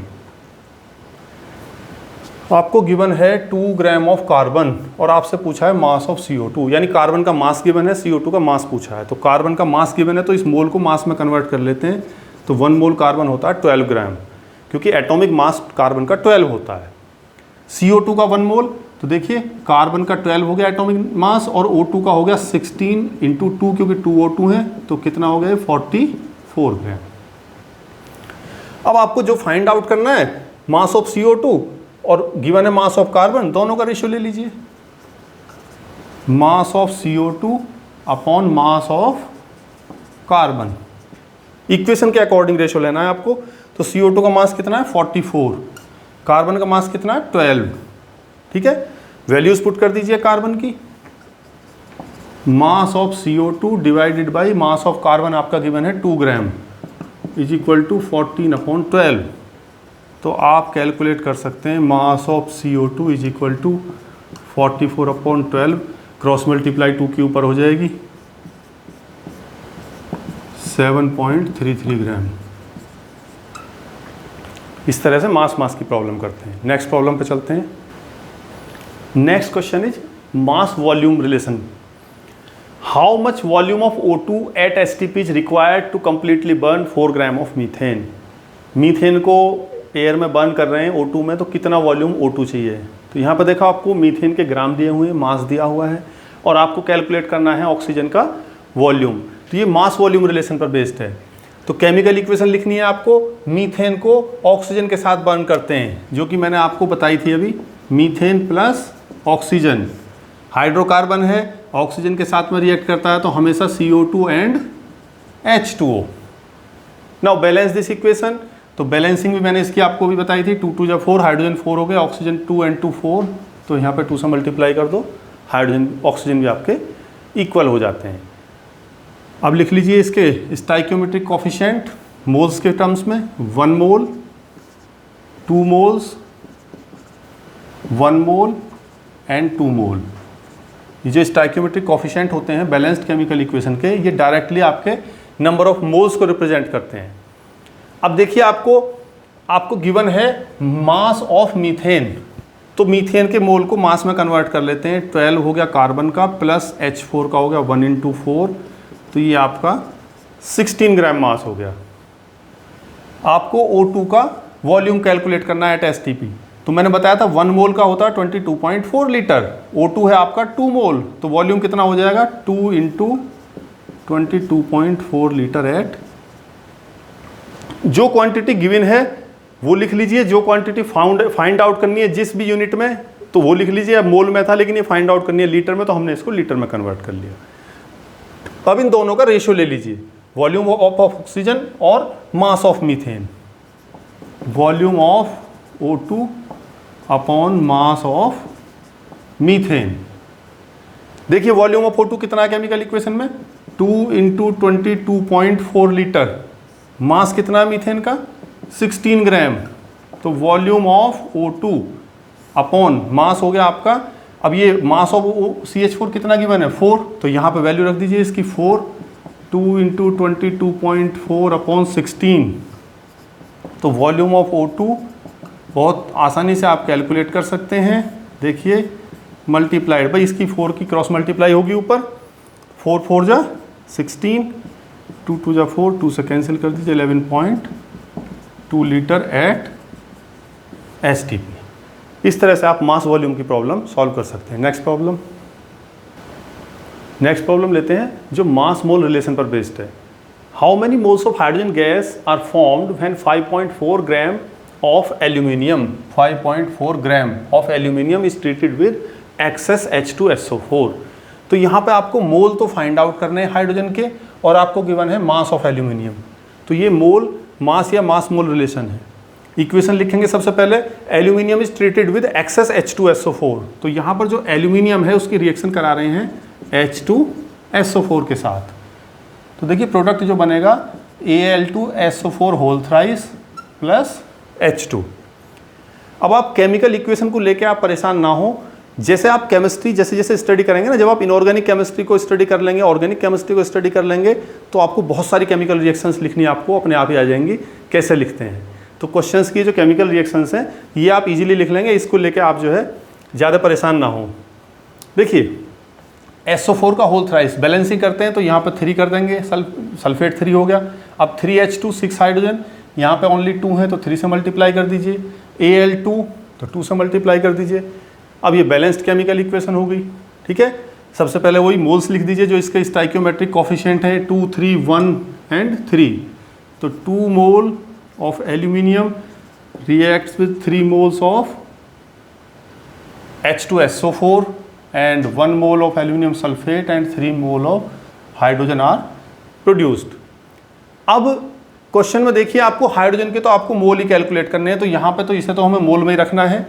आपको गिवन है 2 ग्राम ऑफ कार्बन और आपसे पूछा है मास ऑफ CO2, यानी कार्बन का मास गिवन है, CO2 का मास पूछा है। तो कार्बन का मास गिवन है तो इस मोल को मास में कन्वर्ट कर लेते हैं। तो 1 मोल कार्बन होता है 12 ग्राम, क्योंकि एटॉमिक मास कार्बन का 12 होता है। CO2 का 1 मोल, तो देखिए कार्बन का 12 हो गया एटॉमिक मास और O2 का हो गया 16 इंटू 2, क्योंकि 2 O2 है तो कितना हो गया 44 ग्राम। अब आपको जो फाइंड आउट करना है मास ऑफ CO2 और गिवन है मास ऑफ कार्बन, दोनों का रेशियो ले लीजिए, मास of CO2 upon mass of carbon. Equation के अकॉर्डिंग रेशियो लेना है आपको। तो CO2 का मास कितना है 44, कार्बन का मास कितना है 12। ठीक है, वैल्यूज पुट कर दीजिए कार्बन की, मास of CO2 divided by mass of carbon आपका गिवन है 2 ग्राम इज इक्वल टू 14/12। तो आप कैलकुलेट कर सकते हैं mass of CO2 is equal to 44/12, cross multiply 2 के ऊपर हो जाएगी 7.33 ग्राम। इस तरह से मास मास की प्रॉब्लम करते हैं। नेक्स्ट प्रॉब्लम पे चलते हैं। Next question is mass volume relation. How much volume of O2 at STP is required to completely burn 4 gram of methane. Methane को एयर में बर्न कर रहे हैं O2 में, तो कितना वॉल्यूम O2 चाहिए। तो यहाँ पर देखा आपको मीथेन के ग्राम दिए हुए हैं, मास दिया हुआ है और आपको कैलकुलेट करना है ऑक्सीजन का वॉल्यूम। तो ये मास वॉल्यूम रिलेशन पर बेस्ड है। तो केमिकल इक्वेशन लिखनी है आपको, मीथेन को ऑक्सीजन के साथ बर्न करते हैं, जो कि मैंने आपको बताई थी अभी, मीथेन प्लस ऑक्सीजन। हाइड्रोकार्बन है, ऑक्सीजन के साथ में रिएक्ट करता है तो हमेशा CO2 and H2O। Now balance this equation. तो बैलेंसिंग भी मैंने इसकी आपको भी बताई थी, 2 2 जा 4, हाइड्रोजन 4 हो गए, ऑक्सीजन 2 and 2 4, तो यहाँ पे 2 से मल्टीप्लाई कर दो, हाइड्रोजन ऑक्सीजन भी आपके इक्वल हो जाते हैं। अब लिख लीजिए इसके स्टोइकियोमेट्रिक कोफिशिएंट मोल्स के टर्म्स में, 1 मोल 2 मोल्स 1 मोल एंड 2 मोल। ये जो स्टोइकियोमेट्रिक कोफिशिएंट होते हैं बैलेंस्ड केमिकल इक्वेशन के, ये डायरेक्टली आपके नंबर ऑफ मोल्स को रिप्रेजेंट करते हैं। अब देखिए आपको गिवन है मास ऑफ मीथेन, तो मीथेन के मोल को मास में कन्वर्ट कर लेते हैं। 12 हो गया कार्बन का प्लस H4 का हो गया 1 into 4, तो ये आपका 16 ग्राम मास हो गया। आपको O2 का वॉल्यूम कैलकुलेट करना है एट STP। तो मैंने बताया था 1 मोल का होता है 22.4 लीटर, O2 है आपका 2 मोल, तो वॉल्यूम कितना हो जाएगा 2 into 22.4 लीटर एट। जो क्वांटिटी गिवन है वो लिख लीजिए, जो क्वांटिटी फाइंड आउट करनी है जिस भी यूनिट में तो वो लिख लीजिए। अब मोल में था लेकिन ये फाइंड आउट करनी है लीटर में, तो हमने इसको लीटर में कन्वर्ट कर लिया। अब इन दोनों का रेशियो ले लीजिए, वॉल्यूम ऑफ ऑक्सीजन और mass of methane. Volume of O2 upon mass of methane. देखिए वॉल्यूम ऑफ O2 कितना है केमिकल इक्वेशन में, 2 × 22.4 लीटर। मास कितना है मीथेन का, 16 ग्राम। तो वॉल्यूम ऑफ O2 अपॉन मास हो गया आपका, अब ये मास ऑफ CH4 कितना गिवन है, 4, तो यहाँ पे वैल्यू रख दीजिए इसकी 4, 2 × 22.4 अपॉन 16। तो वॉल्यूम ऑफ O2 बहुत आसानी से आप कैलकुलेट कर सकते हैं। देखिए मल्टीप्लाइड भाई, इसकी 4 की क्रॉस मल्टीप्लाई होगी ऊपर, 4 4 जा 16, 2 2 जा 4, 2 से कैंसिल कर दीजिए, 11.2 लीटर एट STP। इस तरह से आप मास वॉल्यूम की प्रॉब्लम सॉल्व कर सकते हैं। नेक्स्ट प्रॉब्लम लेते हैं जो मास मोल रिलेशन पर बेस्ड है। How many moles of hydrogen gas are formed when 5.4 gram of aluminium 5.4 gram of aluminium is treated with excess H2SO4। तो यहाँ पे आपको मोल तो फाइंड आउट करने हैं हाइड्रोजन के, और आपको गिवन है मास ऑफ एल्यूमिनियम। तो ये मोल मास या मास मोल रिलेशन है। इक्वेशन लिखेंगे सबसे पहले, aluminium is treated with excess H2SO4। तो यहाँ पर जो एल्यूमिनियम है उसकी रिएक्शन करा रहे हैं H2SO4 के साथ। तो देखिए प्रोडक्ट जो बनेगा Al2SO4 whole thrice plus H2। अब आप केमिकल इक्वेशन को लेके आप परेशान ना हो। जैसे आप केमिस्ट्री जैसे जैसे स्टडी करेंगे ना, जब आप इनऑर्गेनिक केमिस्ट्री को स्टडी कर लेंगे, ऑर्गेनिक केमिस्ट्री को स्टडी कर लेंगे, तो आपको बहुत सारी केमिकल रिएक्शंस लिखनी आपको अपने आप ही आ जाएंगी, कैसे लिखते हैं। तो क्वेश्चंस की जो केमिकल रिएक्शंस हैं ये आप इजीली लिख लेंगे, इसको लेके आप जो है ज़्यादा परेशान ना हो। देखिए SO4 का होल थ्राइस बैलेंसिंग करते हैं, तो यहाँ पर 3 कर देंगे, सल्फेट 3 हो गया। अब 3H2 6 हाइड्रोजन, यहाँ पे ओनली 2 है तो 3 से मल्टीप्लाई कर दीजिए। Al2 तो 2 से मल्टीप्लाई कर दीजिए। अब ये बैलेंस्ड केमिकल इक्वेशन हो गई, ठीक है। सबसे पहले वही मोल्स लिख दीजिए जो इसका स्टाइकियोमेट्रिक कोफिशिएंट है, 2 3 1 एंड 3। तो 2 मोल of aluminium reacts with 3 moles of H2SO4 and 1 mole of aluminium sulfate and 3 mole of hydrogen are produced। अब क्वेश्चन में देखिए आपको हाइड्रोजन के तो आपको मोल ही कैलकुलेट करने हैं, तो यहाँ पे तो इसे तो हमें मोल में ही रखना है।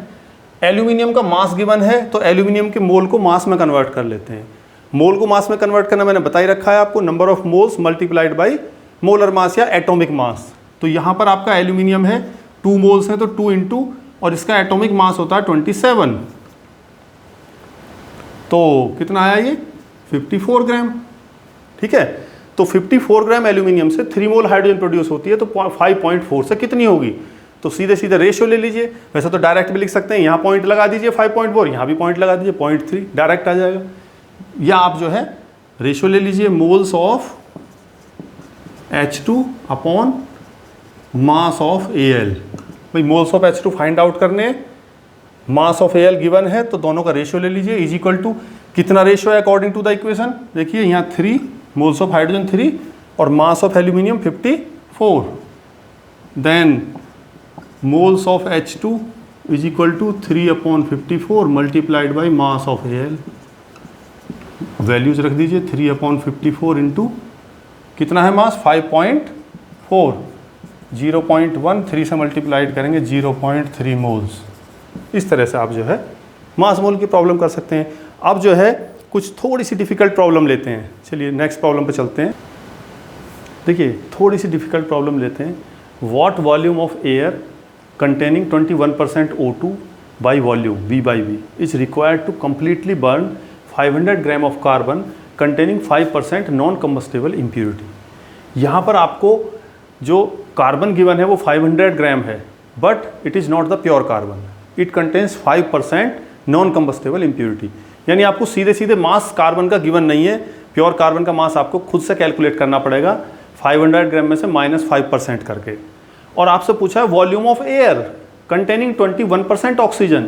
एल्यूमिनियम का मास गिवन है तो एल्यूमिनियम के मोल को मास में कन्वर्ट कर लेते हैं। मोल को मास में कन्वर्ट करना मैंने बता ही रखा है आपको, number of moles multiplied by molar mass या एटॉमिक मास। तो यहाँ पर आपका एल्यूमिनियम है 2 मोल्स हैं तो 2 इंटू, और इसका एटॉमिक मास होता है 27। तो कितना आया ये 54 ग्राम, ठीक है। तो 54 ग्राम एल्यूमिनियम से 3 मोल हाइड्रोजन प्रोड्यूस होती है, तो 5.4 से कितनी होगी, तो सीधे सीधे रेशियो ले लीजिए। वैसे तो डायरेक्ट भी लिख सकते हैं, यहाँ पॉइंट लगा दीजिए 5.4, यहाँ भी पॉइंट लगा दीजिए 0.3, डायरेक्ट आ जाएगा। या आप जो है रेशियो ले लीजिए moles of H2 upon mass of Al। भाई moles of H2 find out करने, मास ऑफ Al गिवन है तो दोनों का रेशियो ले लीजिए, इज इक्वल टू कितना रेशियो है अकॉर्डिंग टू द इक्वेशन। देखिए यहाँ 3 मोल्स ऑफ हाइड्रोजन 3 और mass of aluminium 54, then moles of H2 is equal to 3/54 multiplied by mass of Al। Values रख दीजिए, 3/54 इंटू कितना है मास 5.4, 0.1, 3 से मल्टीप्लाइड करेंगे 0.3 मोल्स। इस तरह से आप जो है मास मोल की प्रॉब्लम कर सकते हैं। अब जो है कुछ थोड़ी सी डिफ़िकल्ट प्रॉब्लम लेते हैं। चलिए नेक्स्ट प्रॉब्लम पे चलते हैं। देखिए थोड़ी सी डिफ़िकल्ट प्रॉब्लम लेते हैं। What volume of air containing 21% O2 by volume V/V is required to completely burn 500 gram of carbon containing 5% non-combustible impurity। यहाँ पर आपको जो कार्बन गिवन है वो 500 ग्राम है, but it is not the pure carbon, it contains 5% non combustible impurity. यानी आपको सीधे सीधे मास कार्बन का गिवन नहीं है, प्योर कार्बन का मास आपको खुद से कैलकुलेट करना पड़ेगा 500 ग्राम में से -5% करके। और आपसे पूछा है volume of air containing 21% oxygen.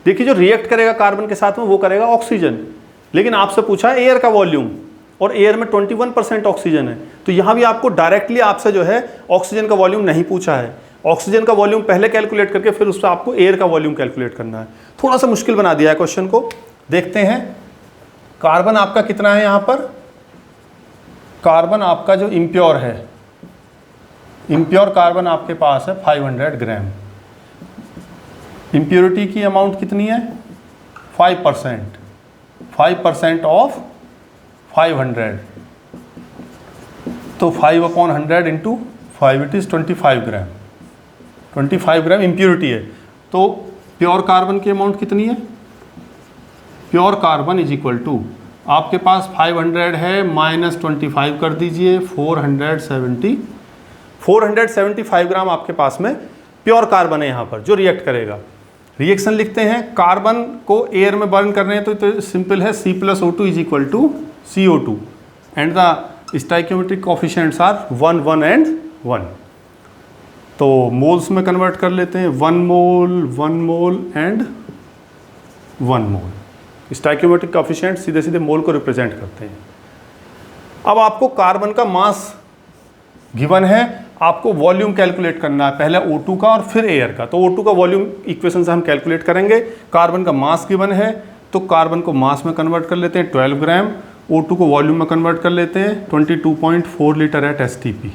देखिए जो रिएक्ट करेगा कार्बन के साथ में वो करेगा ऑक्सीजन, लेकिन आपसे पूछा है एयर का वॉल्यूम, और एयर में 21% ऑक्सीजन है। तो यहाँ भी आपको डायरेक्टली आपसे जो है ऑक्सीजन का वॉल्यूम नहीं पूछा है, ऑक्सीजन का वॉल्यूम पहले कैलकुलेट करके फिर उससे आपको एयर का वॉल्यूम कैलकुलेट करना है। थोड़ा सा मुश्किल बना दिया है क्वेश्चन को। देखते हैं कार्बन आपका कितना है यहाँ पर। कार्बन आपका जो इम्प्योर है, इम्प्योर कार्बन आपके पास है 500 ग्राम। इम्प्योरिटी की अमाउंट कितनी है 5%, 5% ऑफ 500, तो 5/100 into 5 it is 25 gram. 25 gram impurity है। तो प्योर कार्बन की अमाउंट कितनी है, pure carbon is equal to आपके पास 500 है माइनस 25 कर दीजिए 475 ग्राम आपके पास में प्योर कार्बन है यहाँ पर जो रिएक्ट करेगा। रिएक्शन लिखते हैं, कार्बन को एयर में बर्न कर रहे हैं तो सिंपल है C+O2 is equal to CO2 and the stoichiometric coefficients are 1, 1 and 1। तो मोल्स में कन्वर्ट कर लेते हैं, 1 mole, 1 mole and 1 mole. Stoichiometric coefficient सीधे सीधे मोल को रिप्रेजेंट करते हैं। अब आपको कार्बन का मास गिवन है, आपको वॉल्यूम कैलकुलेट करना है, पहले O2 का और फिर एयर का। तो O2 का वॉल्यूम इक्वेशन से हम कैलकुलेट करेंगे। कार्बन का मास गिवन है तो कार्बन को मास में कन्वर्ट कर लेते हैं 12 ग्राम, O2 को वॉल्यूम में कन्वर्ट कर लेते हैं 22.4 लीटर एट STP,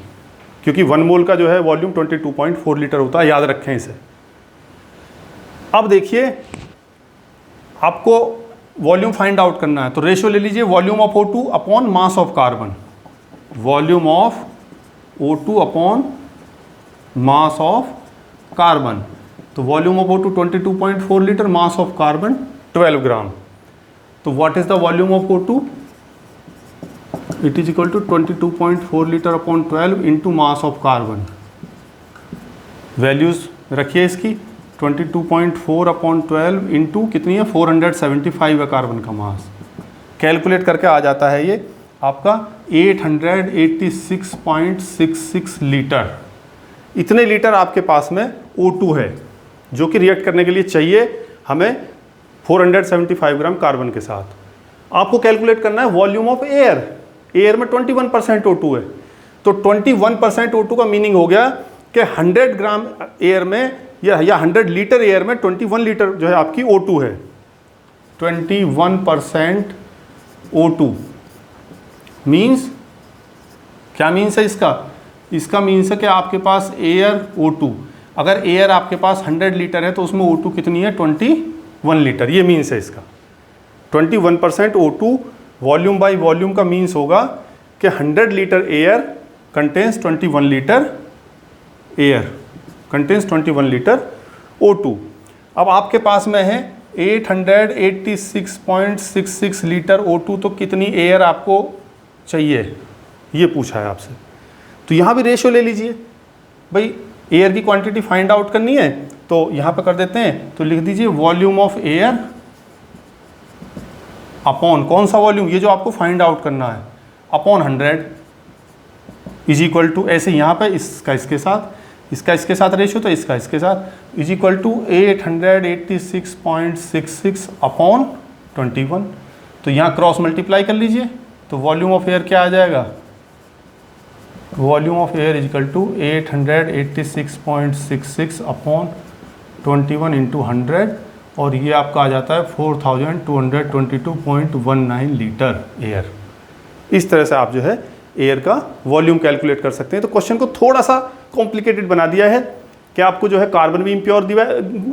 क्योंकि 1 मोल का जो है वॉल्यूम 22.4 लीटर होता है, याद रखें इसे। अब देखिए आपको वॉल्यूम फाइंड आउट करना है, तो रेशियो ले लीजिए volume of O2 upon mass of carbon, volume of O2 upon mass of carbon. तो volume of O2 22.4 litre, mass of carbon 12 gram. तो what is the volume of O2? It is equal to 22.4 litre upon 12 into mass of carbon. Values रखिए इसकी, 22.4 upon 12 into कितनी है 475 है carbon का मास। Calculate करके आ जाता है ये आपका 886.66 लीटर। इतने लीटर आपके पास में O2 है जो कि रिएक्ट करने के लिए चाहिए हमें 475 ग्राम कार्बन के साथ। आपको कैलकुलेट करना है वॉल्यूम ऑफ एयर। एयर में 21% O2 है, तो 21% O2 का मीनिंग हो गया कि 100 ग्राम एयर में या 100 लीटर एयर में 21 लीटर जो है आपकी O2 है। 21% O2 मीन्स, क्या मीन्स है इसका? इसका मीन्स है कि आपके पास एयर O2, अगर एयर आपके पास 100 लीटर है तो उसमें O2 कितनी है 21 लीटर, ये मीन्स है इसका। 21% O2 वॉल्यूम बाई वॉल्यूम का मीन्स होगा कि 100 litre air contains 21 litre air contains 21 litre O2। अब आपके पास में है 886.66 लीटर O2, तो कितनी एयर आपको चाहिए ये पूछा है आपसे। तो यहाँ भी रेशियो ले लीजिए भाई, एयर की क्वांटिटी फाइंड आउट करनी है तो यहाँ पे कर देते हैं, तो लिख दीजिए वॉल्यूम ऑफ एयर अपॉन कौन सा वॉल्यूम, ये जो आपको फाइंड आउट करना है, अपॉन 100 इज इक्वल टू, ऐसे यहाँ पे इसका इसके साथ, इसका इसके साथ रेशियो, तो इसका इसके साथ इज इक्वल टू 886.66 अपॉन 21। तो यहाँ क्रॉस मल्टीप्लाई कर लीजिए, तो वॉल्यूम ऑफ एयर क्या आ जाएगा, volume of air is equal to 886.66 upon 21 into 100, और ये आपका आ जाता है 4222.19 लीटर एयर। इस तरह से आप जो है एयर का वॉल्यूम कैलकुलेट कर सकते हैं। तो क्वेश्चन को थोड़ा सा कॉम्प्लिकेटेड बना दिया है कि आपको जो है कार्बन भी इम्प्योर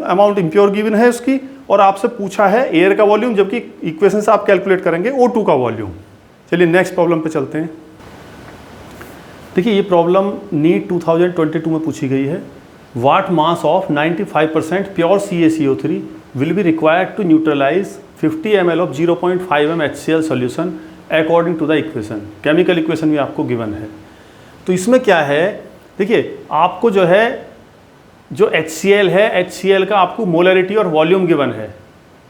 अमाउंट इम्प्योर गिवन है उसकी, और आपसे पूछा है एयर का वॉल्यूम, जबकि इक्वेशन से आप कैलकुलेट करेंगे O2 का वॉल्यूम। चलिए नेक्स्ट प्रॉब्लम पे चलते हैं। देखिए ये प्रॉब्लम नीट 2022 में पूछी गई है। What mass of 95% pure CaCO3 will be required to neutralize 50 ml of 0.5 m HCl solution according to the equation। Chemical equation भी आपको गिवन है। तो इसमें क्या है, देखिए आपको जो है जो HCl है, HCl का आपको मोलरिटी और वॉल्यूम गिवन है,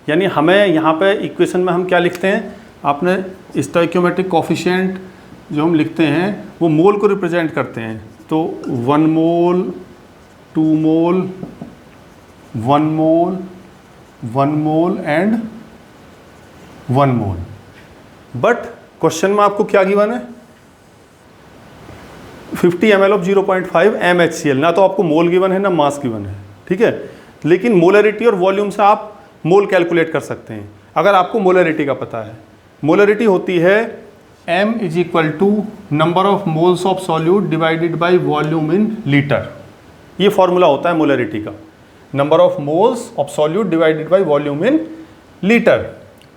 यानी हमें यहाँ पे इक्वेशन में हम क्या लिखते हैं, आपने स्टोइकियोमेट्रिक कोफिशिएंट जो हम लिखते हैं वो मोल को रिप्रेजेंट करते हैं। तो 1 मोल, 2 मोल, 1 mole, 1 mole and 1 mole. But question में आपको क्या गिवन है, 50 ml ऑफ 0.5 mHCl, ना तो आपको मोल गिवन है ना मास गिवन है, ठीक है। लेकिन मोलरिटी और वॉल्यूम से आप मोल कैलकुलेट कर सकते हैं अगर आपको मोलरिटी का पता है। मोलरिटी होती है m is equal to number of moles of solute divided by volume in litre. ये फॉर्मूला होता है मोलरिटी का, number of moles of solute divided by volume in litre.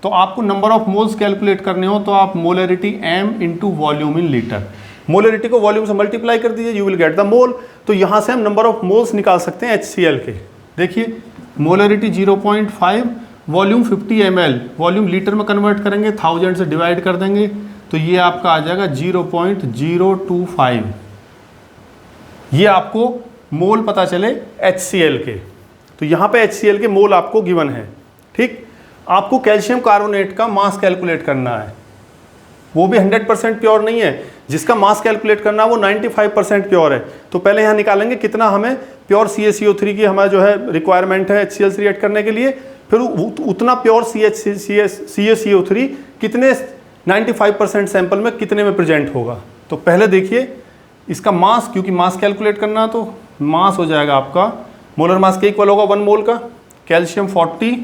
तो आपको नंबर ऑफ मोल्स कैलकुलेट करने हो तो आप molarity m into volume in litre, molarity को वॉल्यूम से मल्टीप्लाई कर दीजिए, you will get the mole. तो यहाँ से हम नंबर ऑफ मोल्स निकाल सकते हैं HCl के। देखिए molarity 0.5, volume 50 ml, volume litre में कन्वर्ट करेंगे, 1000 से डिवाइड कर देंगे तो ये आपका आ जाएगा 0.025। ये आपको मोल पता चले HCl के। तो यहाँ पे HCl के मोल आपको गिवन है। ठीक, आपको कैल्शियम कार्बोनेट का मास कैलकुलेट करना है, वो भी 100% प्योर नहीं है। जिसका मास कैलकुलेट करना है वो 95% प्योर है। तो पहले यहाँ निकालेंगे कितना हमें प्योर CaCO3 की हमारा जो है रिक्वायरमेंट है HCl से रिएक्ट करने के लिए, फिर उतना प्योर CaCO3 कितने 95% सैंपल में कितने में प्रेजेंट होगा। तो पहले देखिए इसका मास, क्योंकि मास कैलकुलेट करना तो मास हो जाएगा आपका, मोलर मास के इक्वल होगा 1 मोल का, कैल्शियम 40,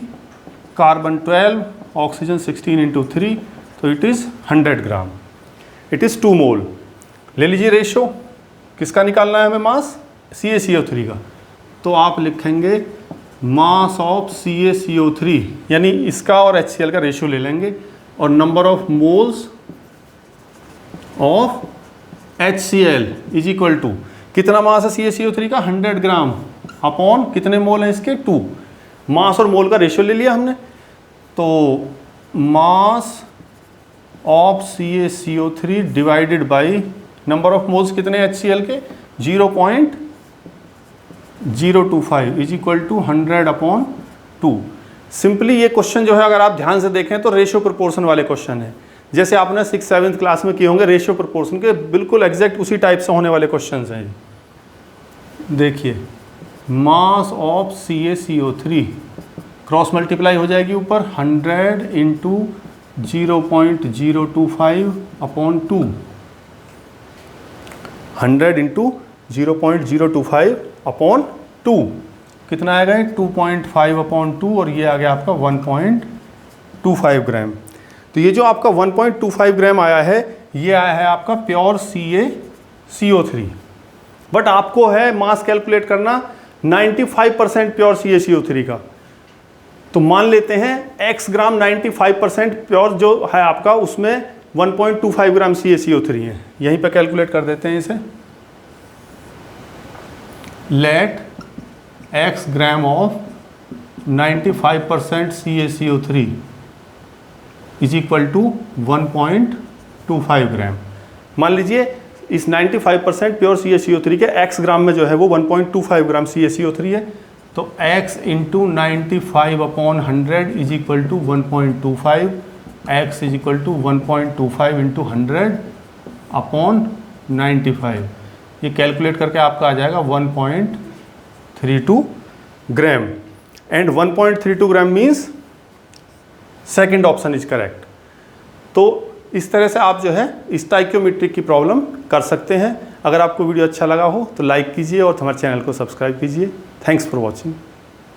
कार्बन 12, ऑक्सीजन 16 इंटू 3, तो it is 100 gram, it is 2 मोल। ले लीजिए रेशो, किसका निकालना है हमें मास, CaCO3 का। तो आप लिखेंगे मास ऑफ CaCO3, यानी इसका और HCl का रेशियो ले लेंगे, और number of moles of HCl is equal to कितना मास है CaCO3 का, 100 ग्राम अपॉन कितने मोल हैं इसके, 2। मास और मोल का रेशियो ले लिया हमने, तो mass of CaCO3 divided by number of moles कितने HCl के, 0.025 is equal to 100 upon 2। Simply ये क्वेश्चन जो है अगर आप ध्यान से देखें तो रेशियो प्रोपोर्शन वाले क्वेश्चन है, जैसे आपने 6th-7th क्लास में किए होंगे रेशियो प्रोपोर्शन के, बिल्कुल एग्जैक्ट उसी टाइप से होने वाले क्वेश्चन हैं। देखिए मास ऑफ CaCO3 क्रॉस मल्टीप्लाई हो जाएगी ऊपर, 100 इंटू 0.025 अपॉन 2, 100 इंटू 0.025 अपॉन 2 कितना आएगा, 2.5 अपॉन 2, और ये आ गया आपका 1.25 ग्राम। तो ये जो आपका 1.25 ग्राम आया है, ये आया है आपका प्योर CaCO3। बट आपको है मास कैलकुलेट करना 95% प्योर CaCO3 का। तो मान लेते हैं x ग्राम 95% प्योर जो है आपका, उसमें 1.25 ग्राम CaCO3 है। यहीं पे कैलकुलेट कर देते हैं इसे। Let x gram of 95% CaCO3 is equal to 1.25 gram. मान लीजिए इस 95% प्योर CaCO3 के x ग्राम में जो है वो 1.25 ग्राम CaCO3 है, तो x into 95 upon 100 is equal to 1.25, x is equal to 1.25 into 100 upon 95। ये कैलकुलेट करके आपका आ जाएगा 1.32 gram, and 1.32 gram means second option is correct. तो इस तरह से आप जो है स्टोइकियोमेट्रिक की प्रॉब्लम कर सकते हैं। अगर आपको वीडियो अच्छा लगा हो तो लाइक कीजिए और हमारे चैनल को सब्सक्राइब कीजिए। Thanks for watching.